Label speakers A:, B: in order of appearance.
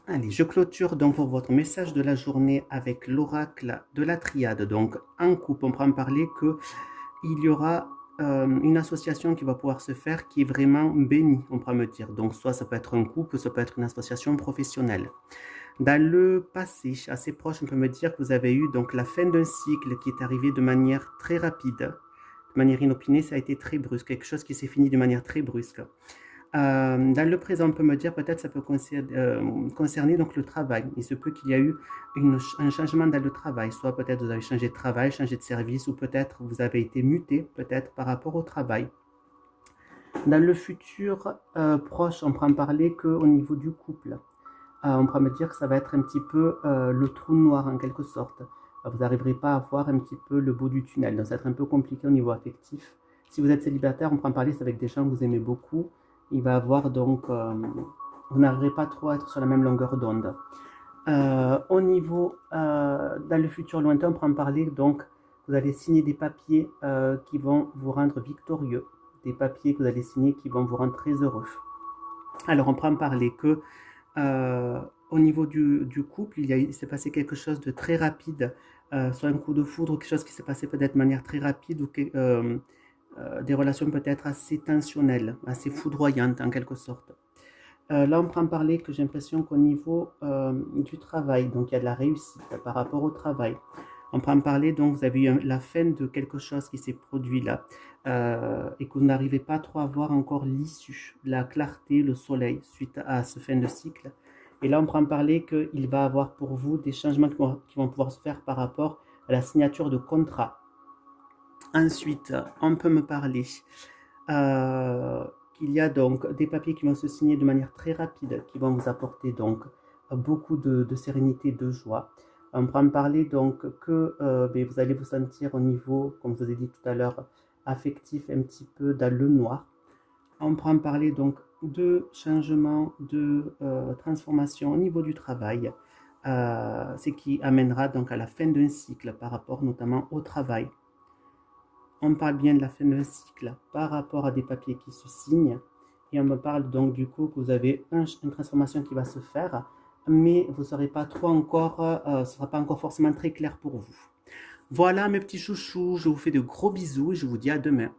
A: Allez, je clôture donc pour votre message de la journée avec l'oracle de la triade. Donc, en couple, on peut en parler que il y aura une association qui va pouvoir se faire qui est vraiment bénie, on pourra me dire. Donc, soit ça peut être un couple, ça peut être une association professionnelle. Dans le passé, assez proche, on peut me dire que vous avez eu donc la fin d'un cycle qui est arrivé de manière très rapide, de manière inopinée, ça a été très brusque, quelque chose qui s'est fini de manière très brusque. Dans le présent, on peut me dire peut-être ça peut concerner donc le travail. Il se peut qu'il y a eu un changement dans le travail. Soit peut-être vous avez changé de travail, changé de service, ou peut-être vous avez été muté peut-être par rapport au travail. Dans le futur proche, on peut en parler qu'au niveau du couple. On pourrait me dire que ça va être un petit peu le trou noir en quelque sorte. Vous n'arriverez pas à voir un petit peu le bout du tunnel. Donc ça va être un peu compliqué au niveau affectif. Si vous êtes célibataire, on pourra en parler, c'est avec des gens que vous aimez beaucoup. Il va avoir donc... vous n'arriverez pas trop à être sur la même longueur d'onde. Au niveau, dans le futur lointain, on pourra en parler, donc vous allez signer des papiers qui vont vous rendre victorieux. Des papiers que vous allez signer qui vont vous rendre très heureux. Alors on pourra en parler que euh, au niveau du couple, il s'est passé quelque chose de très rapide, soit un coup de foudre, quelque chose qui s'est passé peut-être de manière très rapide, ou des relations peut-être assez tensionnelles, assez foudroyantes en quelque sorte. Là, on peut en parler que j'ai l'impression qu'au niveau du travail, donc il y a de la réussite par rapport au travail. On peut en parler, donc vous avez eu la fin de quelque chose qui s'est produit là, et que vous n'arrivez pas trop à voir encore l'issue, la clarté, le soleil suite à ce fin de cycle. Et là, on peut en parler qu'il va avoir pour vous des changements qui vont pouvoir se faire par rapport à la signature de contrat. Ensuite, on peut me parler qu'il y a donc des papiers qui vont se signer de manière très rapide, qui vont vous apporter donc beaucoup de sérénité, de joie. On peut en parler donc que vous allez vous sentir au niveau, comme je vous ai dit tout à l'heure, affectif un petit peu dans le noir. On peut en parler donc de changement, de transformation au niveau du travail, ce qui amènera donc à la fin d'un cycle par rapport notamment au travail. On parle bien de la fin d'un cycle par rapport à des papiers qui se signent. Et on me parle donc du coup que vous avez une transformation qui va se faire, mais vous ne serez pas trop encore, ce ne sera pas encore forcément très clair pour vous. Voilà mes petits chouchous, je vous fais de gros bisous et je vous dis à demain.